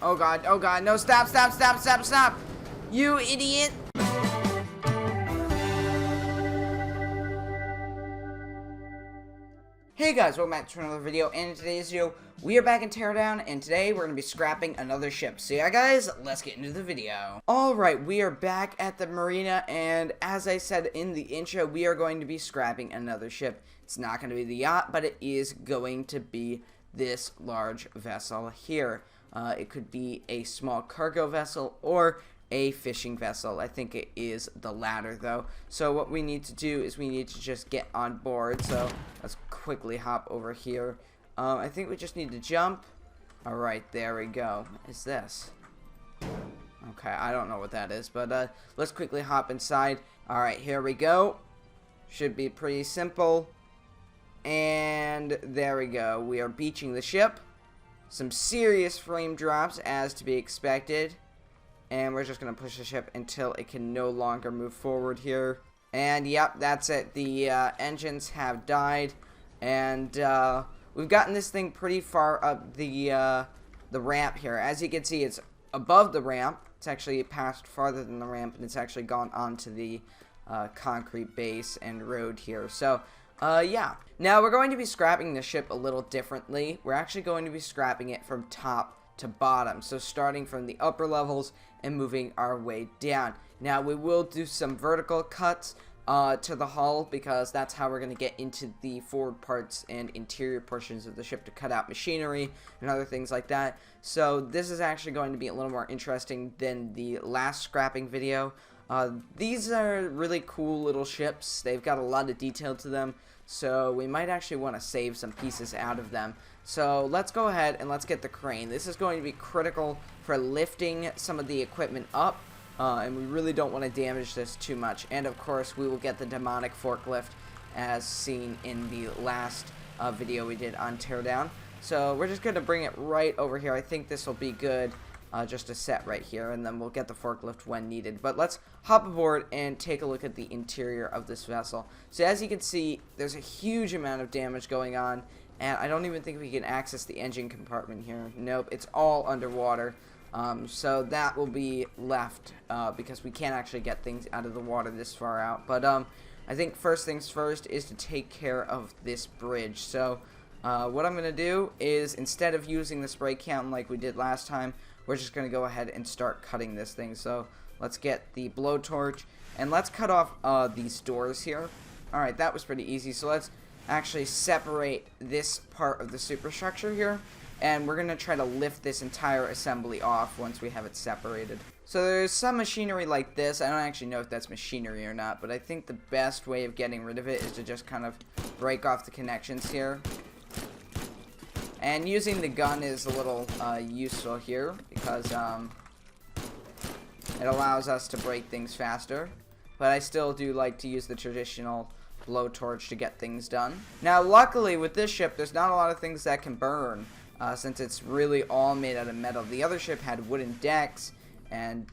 Oh god, no, stop, stop, stop, stop, stop! You idiot! Hey guys, welcome back to another video, and in today's video, we are back in Teardown, and today we're going to be scrapping another ship. So yeah guys, let's get into the video. Alright, we are back at the marina, and as I said in the intro, we are going to be scrapping another ship. It's not going to be the yacht, but it is going to be this large vessel here. It could be a small cargo vessel or a fishing vessel. I think it is the latter though. So what we need to do is we need to just get on board. So let's quickly hop over here. I think we just need to jump. Alright, there we go. What is this? Okay, I don't know what that is, but let's quickly hop inside. Alright, here we go. Should be pretty simple. And there we go. We are beaching the ship. Some serious frame drops as to be expected. And we're just going to push the ship until it can no longer move forward here. And yep, that's it. The engines have died. And we've gotten this thing pretty far up the ramp here. As you can see, it's above the ramp. It's actually passed farther than the ramp, and it's actually gone onto the concrete base and road here. So, yeah. Now, we're going to be scrapping the ship a little differently. We're actually going to be scrapping it from top to bottom. So, starting from the upper levels and moving our way down. Now, we will do some vertical cuts to the hull, because that's how we're going to get into the forward parts and interior portions of the ship to cut out machinery and other things like that. So, this is actually going to be a little more interesting than the last scrapping video. These are really cool little ships. They've got a lot of detail to them, so we might actually want to save some pieces out of them. So let's go ahead and let's get the crane. This is going to be critical for lifting some of the equipment up, and we really don't want to damage this too much. And of course, we will get the demonic forklift as seen in the last video we did on Teardown. So we're just going to bring it right over here. I think this will be good. Just a set right here, and then we'll get the forklift when needed. But let's hop aboard and take a look at the interior of this vessel. So as you can see, there's a huge amount of damage going on, and I don't even think we can access the engine compartment here. Nope, it's all underwater. So that will be left because we can't actually get things out of the water this far out. But I think first things first is to take care of this bridge. So what I'm going to do is, instead of using the spray can like we did last time, we're just going to go ahead and start cutting this thing. So let's get the blowtorch and let's cut off these doors here. Alright, that was pretty easy. So let's actually separate this part of the superstructure here, and we're going to try to lift this entire assembly off once we have it separated. So there's some machinery like this. I don't actually know if that's machinery or not, but I think the best way of getting rid of it is to just kind of break off the connections here. And using the gun is a little useful here, because it allows us to break things faster. But I still do like to use the traditional blowtorch to get things done. Now, luckily with this ship, there's not a lot of things that can burn, since it's really all made out of metal. The other ship had wooden decks and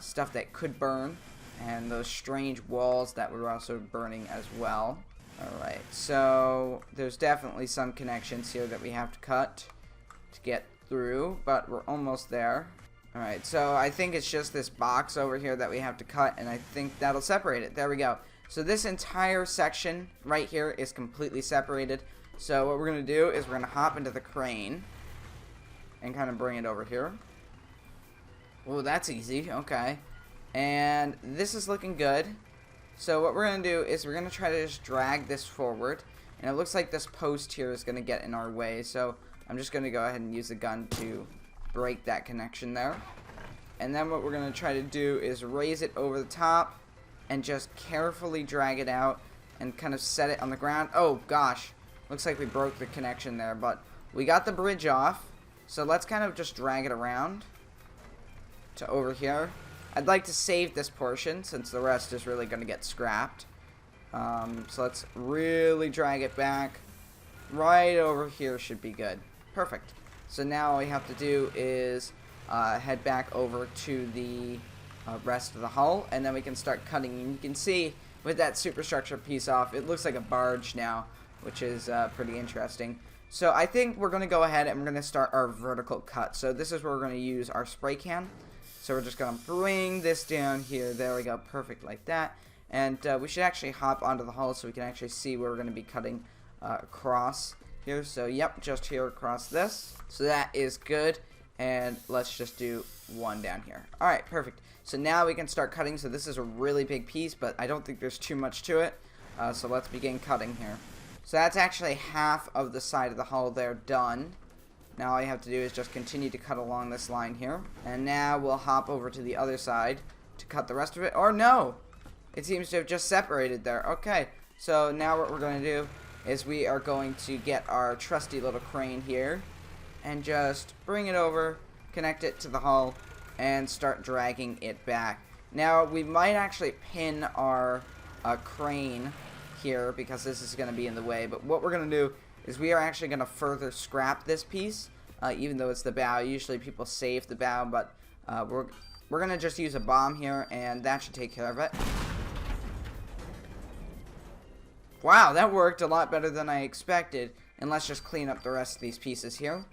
stuff that could burn, and those strange walls that were also burning as well. Alright, so there's definitely some connections here that we have to cut to get through, but we're almost there. Alright, so I think it's just this box over here that we have to cut, and I think that'll separate it. There we go. So this entire section right here is completely separated. So what we're going to do is we're going to hop into the crane and kind of bring it over here. Oh, that's easy. Okay. And this is looking good. So what we're going to do is we're going to try to just drag this forward. And it looks like this post here is going to get in our way. So I'm just going to go ahead and use the gun to break that connection there. And then what we're going to try to do is raise it over the top and just carefully drag it out and kind of set it on the ground. Oh gosh, looks like we broke the connection there, but we got the bridge off. So let's kind of just drag it around to over here. I'd like to save this portion since the rest is really going to get scrapped. So let's really drag it back. Right over here should be good. Perfect. So now all we have to do is head back over to the rest of the hull, and then we can start cutting. And you can see with that superstructure piece off, it looks like a barge now, which is pretty interesting. So I think we're going to go ahead and we're going to start our vertical cut. So this is where we're going to use our spray can. So we're just going to bring this down here. There we go. Perfect, like that. And we should actually hop onto the hull so we can actually see where we're going to be cutting across here. So yep, just here across this. So that is good. And let's just do one down here. Alright, perfect. So now we can start cutting. So this is a really big piece, but I don't think there's too much to it. So let's begin cutting here. So that's actually half of the side of the hull there done. Now all you have to do is just continue to cut along this line here. And now we'll hop over to the other side to cut the rest of it. Or no! It seems to have just separated there. Okay, so now what we're going to do is we are going to get our trusty little crane here and just bring it over, connect it to the hull, and start dragging it back. Now, we might actually pin our crane here because this is going to be in the way, but what we're going to do is we are actually going to further scrap this piece, even though it's the bow. Usually people save the bow, but we're going to just use a bomb here, and that should take care of it. Wow, that worked a lot better than I expected. And let's just clean up the rest of these pieces here.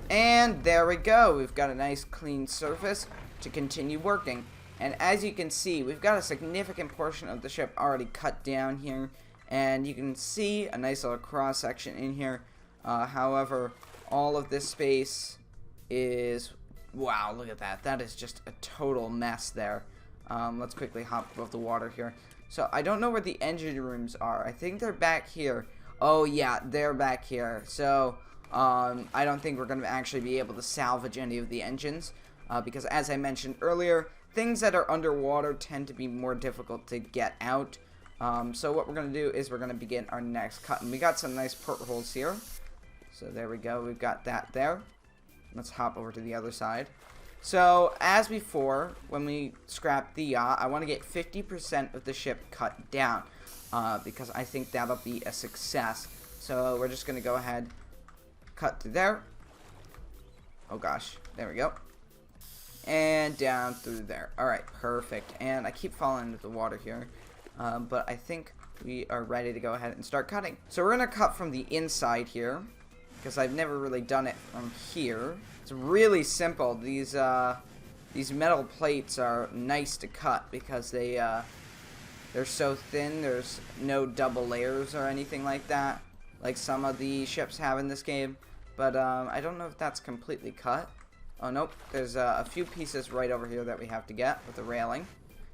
And there we go. We've got a nice clean surface to continue working. And as you can see, we've got a significant portion of the ship already cut down here. And you can see a nice little cross section in here. However, all of this space is... Wow, look at that. That is just a total mess there. Let's quickly hop above the water here. So I don't know where the engine rooms are. I think they're back here. Oh yeah, they're back here. So I don't think we're going to actually be able to salvage any of the engines. Because as I mentioned earlier, things that are underwater tend to be more difficult to get out. So what we're going to do is we're going to begin our next cut. And we got some nice portholes here. So there we go. We've got that there. Let's hop over to the other side. So, as before, when we scrap the yacht, I want to get 50% of the ship cut down, because I think that'll be a success. So, we're just going to go ahead, cut through there. Oh gosh, there we go. And down through there. Alright, perfect. And I keep falling into the water here, but I think we are ready to go ahead and start cutting. So, we're going to cut from the inside here, because I've never really done it from here. It's really simple. These metal plates are nice to cut because they're so thin. There's no double layers or anything like that, like some of the ships have in this game. But I don't know if that's completely cut. Oh nope, there's a few pieces right over here that we have to get with the railing.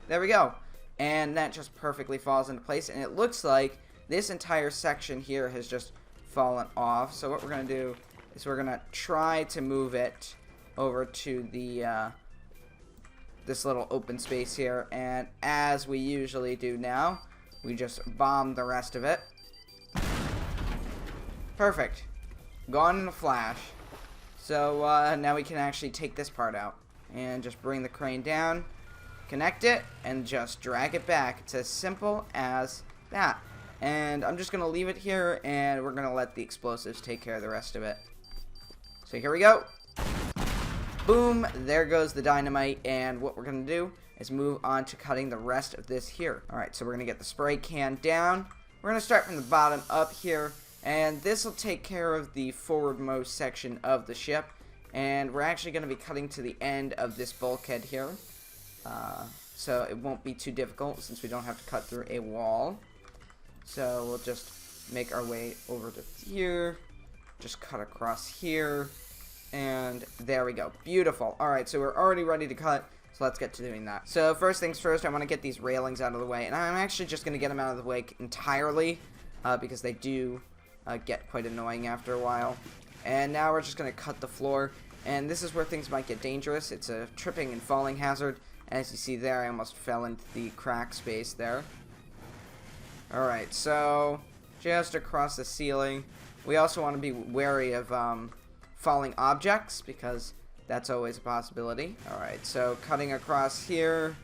There we go, and that just perfectly falls into place. And it looks like this entire section here has just fallen off. So what we're gonna do is we're gonna try to move it over to the this little open space here, and as we usually do now, we just bomb the rest of it. Perfect. Gone in a flash. So now we can actually take this part out and just bring the crane down, connect it, and just drag it back. It's as simple as that. And I'm just gonna leave it here, and we're gonna let the explosives take care of the rest of it. So here we go. Boom, there goes the dynamite, and what we're going to do is move on to cutting the rest of this here. Alright, so we're going to get the spray can down. We're going to start from the bottom up here, and this will take care of the forwardmost section of the ship. And we're actually going to be cutting to the end of this bulkhead here. So it won't be too difficult since we don't have to cut through a wall. So we'll just make our way over to here. Just cut across here, and there we go. Beautiful. Alright, so we're already ready to cut, so let's get to doing that. So first things first, I want to get these railings out of the way, and I'm actually just going to get them out of the way entirely, because they do get quite annoying after a while. And now we're just going to cut the floor, and this is where things might get dangerous. It's a tripping and falling hazard. As you see there, I almost fell into the crack space there. Alright, so just across the ceiling. We also want to be wary of falling objects, because that's always a possibility. Alright, so cutting across here.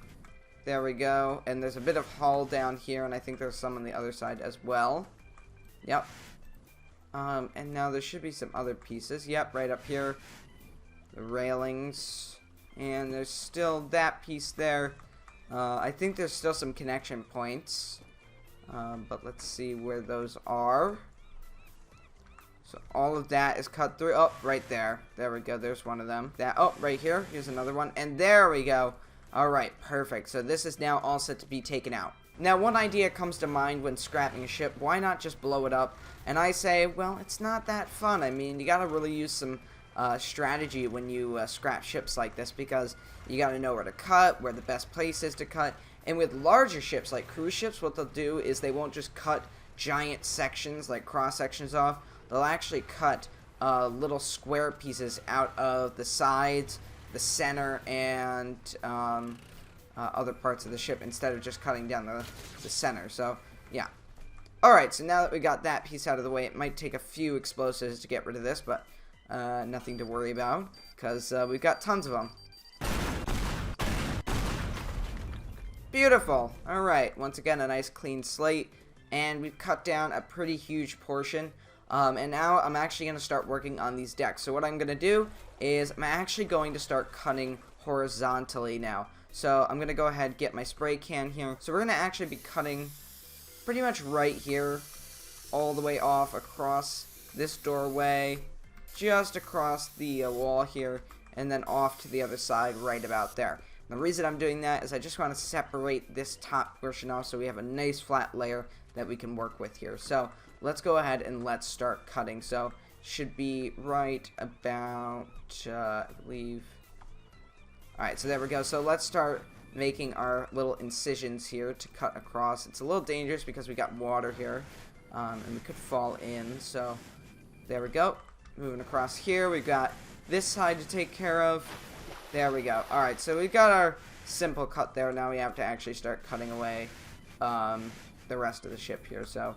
There we go. And there's a bit of hull down here, and I think there's some on the other side as well. Yep. And now there should be some other pieces. Yep, right up here. The railings. And there's still that piece there. I think there's still some connection points. But let's see where those are. So all of that is cut through. Oh, right there. There we go. There's one of them. Oh, right here. Here's another one. And there we go. All right, perfect. So this is now all set to be taken out. Now, one idea comes to mind when scrapping a ship. Why not just blow it up? And I say, well, it's not that fun. I mean, you got to really use some strategy when you scrap ships like this, because you got to know where to cut, where the best place is to cut. And with larger ships, like cruise ships, what they'll do is they won't just cut giant sections, like cross sections off. They'll actually cut little square pieces out of the sides, the center, and other parts of the ship, instead of just cutting down the center. So, yeah. Alright, so now that we got that piece out of the way, it might take a few explosives to get rid of this, but nothing to worry about, because we've got tons of them. Beautiful. Alright, once again, a nice clean slate, and we've cut down a pretty huge portion. And now I'm actually going to start working on these decks. So what I'm going to do is I'm actually going to start cutting horizontally now. So I'm going to go ahead and get my spray can here. So we're going to actually be cutting pretty much right here, all the way off across this doorway, just across the wall here, and then off to the other side right about there. And the reason I'm doing that is I just want to separate this top portion off so we have a nice flat layer that we can work with here. So let's go ahead and let's start cutting. So should be right about, I believe. Alright, so there we go. So let's start making our little incisions here to cut across. It's a little dangerous because we got water here, and we could fall in. So there we go. Moving across here, we've got this side to take care of. There we go. Alright, so we've got our simple cut there. Now we have to actually start cutting away the rest of the ship here. So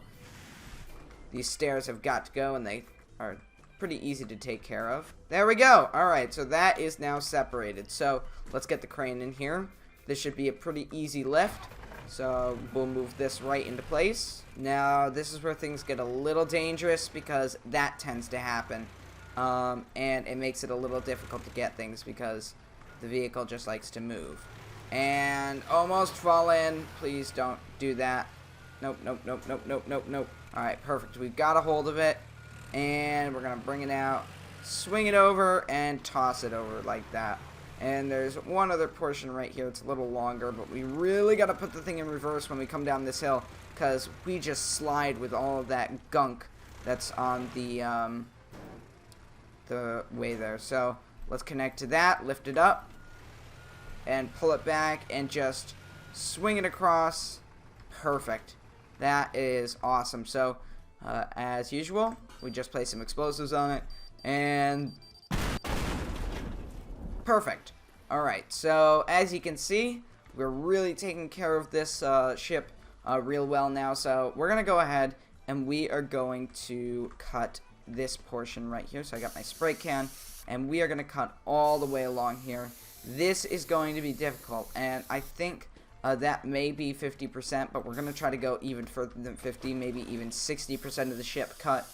these stairs have got to go, and they are pretty easy to take care of. There we go. Alright, so that is now separated. So let's get the crane in here. This should be a pretty easy lift. So we'll move this right into place. Now this is where things get a little dangerous, because that tends to happen. And it makes it a little difficult to get things because the vehicle just likes to move. And almost fall in. Please don't do that. Nope, nope, nope, nope, nope, nope, nope. Alright, perfect. We've got a hold of it. And we're going to bring it out, swing it over, and toss it over like that. And there's one other portion right here. It's a little longer, but we really got to put the thing in reverse when we come down this hill, because we just slide with all of that gunk that's on the way there. So let's connect to that, lift it up, and pull it back, and just swing it across. Perfect. That is awesome. So as usual, we just place some explosives on it, and perfect. Alright, so as you can see, we're really taking care of this ship real well now. So we're going to go ahead and we are going to cut this portion right here. So I got my spray can, and we are going to cut all the way along here. This is going to be difficult, and I think that may be 50%, but we're going to try to go even further than 50, maybe even 60% of the ship cut.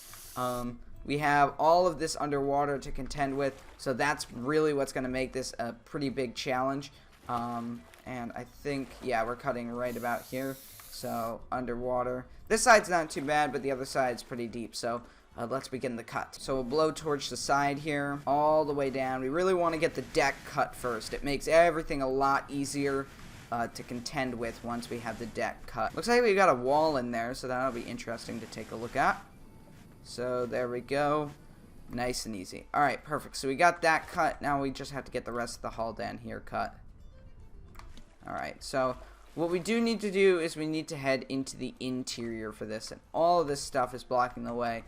We have all of this underwater to contend with, so that's really what's going to make this a pretty big challenge. And I think, yeah, we're cutting right about here, so underwater. This side's not too bad, but the other side's pretty deep, so let's begin the cut. So we'll blow towards the side here, all the way down. We really want to get the deck cut first. It makes everything a lot easier to contend with once we have the deck cut. Looks like we got a wall in there, so that'll be interesting to take a look at. So there we go. Nice and easy. Alright, perfect. So we got that cut. Now we just have to get the rest of the hull down here cut. Alright, so what we do need to do is we need to head into the interior for this. And all of this stuff is blocking the way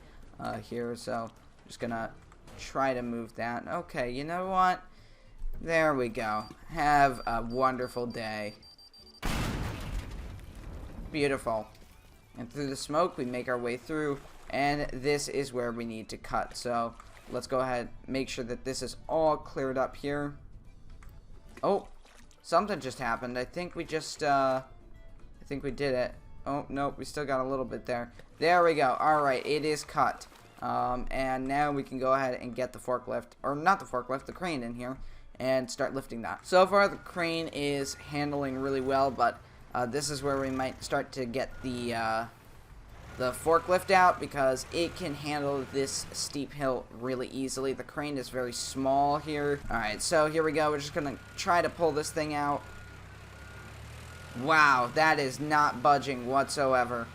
here. So I'm just going to try to move that. Okay, you know what? There we go. Have a wonderful day. Beautiful. And through the smoke, we make our way through. And this is where we need to cut. So let's go ahead and make sure that this is all cleared up here. Oh, something just happened. I think we just, I think we did it. Oh, nope, we still got a little bit there. There we go. Alright, it is cut. And now we can go ahead and get the forklift, or not the forklift, the crane in here, and start lifting that. So far, the crane is handling really well, but This is where we might start to get the forklift out, because it can handle this steep hill really easily. The crane is very small here. Alright, so here we go. We're just gonna try to pull this thing out. Wow, that is not budging whatsoever.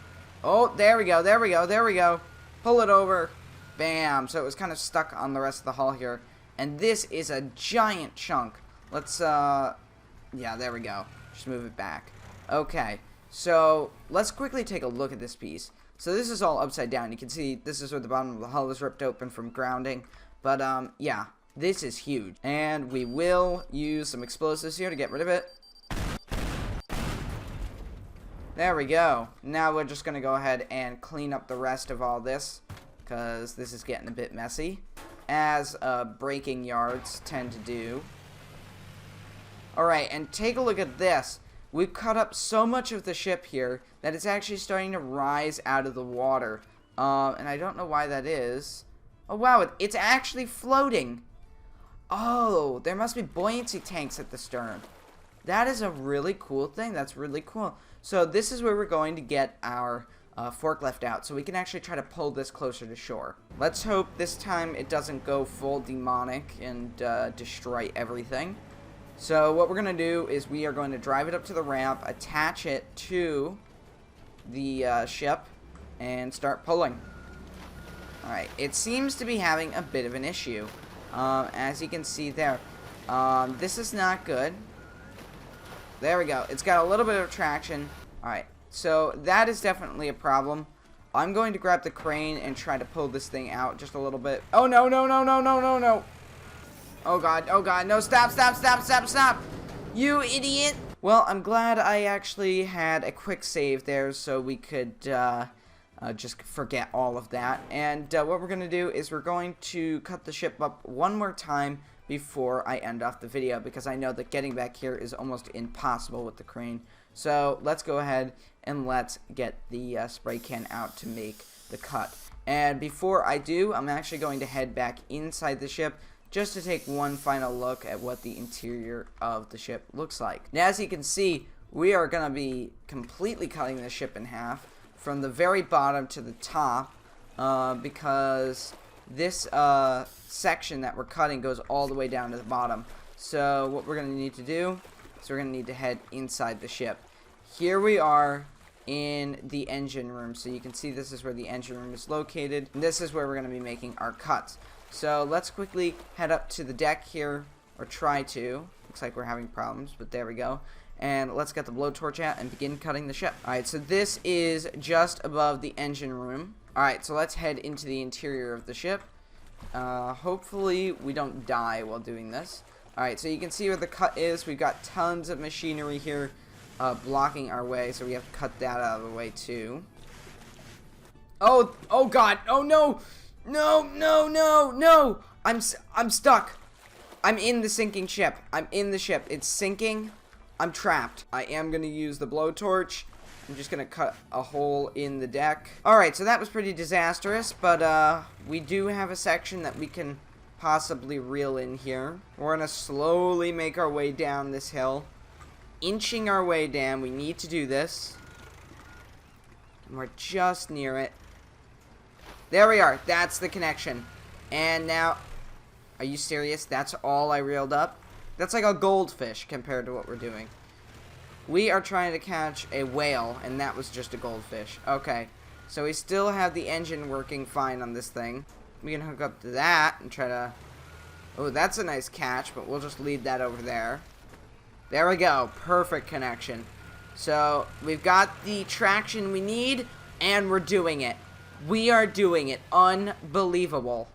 Oh, there we go, there we go, there we go. Pull it over. Bam. So it was kind of stuck on the rest of the hull here. And this is a giant chunk. Let's, yeah, there we go. Just move it back. Okay, so let's quickly take a look at this piece. So this is all upside down. You can see this is where the bottom of the hull is ripped open from grounding. But, yeah, this is huge. And we will use some explosives here to get rid of it. There we go. Now we're just going to go ahead and clean up the rest of all this, because this is getting a bit messy, as braking yards tend to do. Alright, and take a look at this. We've cut up so much of the ship here that it's actually starting to rise out of the water. And I don't know why that is. Oh wow, it's actually floating. Oh, there must be buoyancy tanks at the stern. That is a really cool thing. That's really cool. So this is where we're going to get our forklift out, so we can actually try to pull this closer to shore. Let's hope this time it doesn't go full demonic and destroy everything. So what we're going to do is we are going to drive it up to the ramp, attach it to the ship, and start pulling. Alright, it seems to be having a bit of an issue. As you can see there. This is not good. There we go. It's got a little bit of traction. Alright, so that is definitely a problem. I'm going to grab the crane and try to pull this thing out just a little bit. Oh, no, no, no, no, no, no, no. Oh, God, no, stop, stop, stop, stop, stop. You idiot. Well, I'm glad I actually had a quick save there so we could just forget all of that. And what we're going to do is we're going to cut the ship up one more time before I end off the video, because I know that getting back here is almost impossible with the crane. So let's go ahead and let's get the spray can out to make the cut. And before I do, I'm actually going to head back inside the ship just to take one final look at what the interior of the ship looks like. Now, as you can see, we are going to be completely cutting the ship in half from the very bottom to the top, because this section that we're cutting goes all the way down to the bottom. So what we're going to need to do is we're going to need to head inside the ship. Here we are in the engine room. So you can see this is where the engine room is located. And this is where we're going to be making our cuts. So let's quickly head up to the deck here, or try to. Looks like we're having problems, but there we go. And let's get the blowtorch out and begin cutting the ship. Alright, so this is just above the engine room. Alright, so let's head into the interior of the ship. Hopefully we don't die while doing this. Alright, so you can see where the cut is. We've got tons of machinery here blocking our way, so we have to cut that out of the way too. Oh God, oh no! No, no, no, no! I'm stuck. I'm in the sinking ship. I'm in the ship. It's sinking. I'm trapped. I am going to use the blowtorch. I'm just going to cut a hole in the deck. Alright, so that was pretty disastrous, but we do have a section that we can possibly reel in here. We're going to slowly make our way down this hill. Inching our way down. We need to do this. And we're just near it. There we are. That's the connection. And now, are you serious? That's all I reeled up? That's like a goldfish compared to what we're doing. We are trying to catch a whale, and that was just a goldfish. Okay, so we still have the engine working fine on this thing. We can hook up to that and try to... Oh, that's a nice catch, but we'll just leave that over there. There we go. Perfect connection. So, we've got the traction we need, and we're doing it. We are doing it. Unbelievable.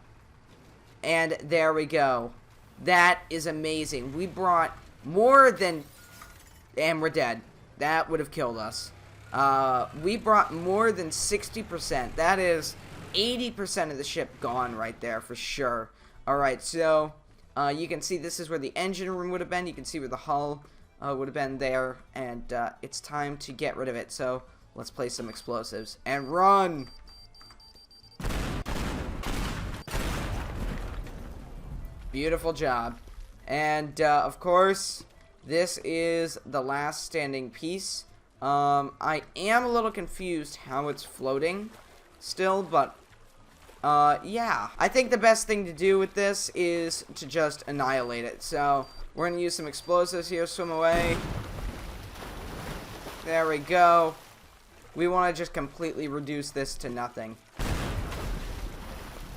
And there we go. That is amazing. We brought more than... And we're dead. That would have killed us. We brought more than 60%. That is 80% of the ship gone right there for sure. Alright, so you can see this is where the engine room would have been. You can see where the hull would have been there. And it's time to get rid of it. So let's place some explosives. And run! Beautiful job. And, of course, this is the last standing piece. I am a little confused how it's floating still, but yeah. I think the best thing to do with this is to just annihilate it. So we're gonna use some explosives here, swim away. There we go. We want to just completely reduce this to nothing.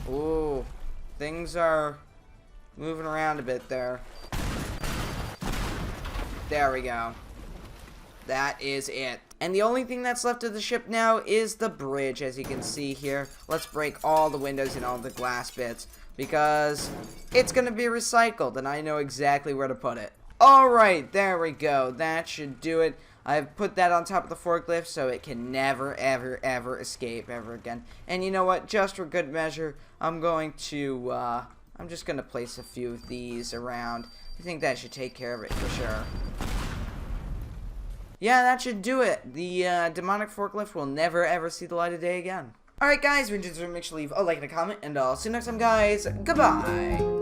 Ooh, things are moving around a bit there. There we go. That is it. And the only thing that's left of the ship now is the bridge, as you can see here. Let's break all the windows and all the glass bits, because it's going to be recycled, and I know exactly where to put it. Alright, there we go. That should do it. I've put that on top of the forklift so it can never, ever, ever escape ever again. And you know what? Just for good measure, I'm just going to place a few of these around. I think that should take care of it for sure. Yeah, that should do it. The demonic forklift will never, ever see the light of day again. Alright guys, if you enjoyed this video, make sure to leave a like and a comment, and I'll see you next time guys. Goodbye!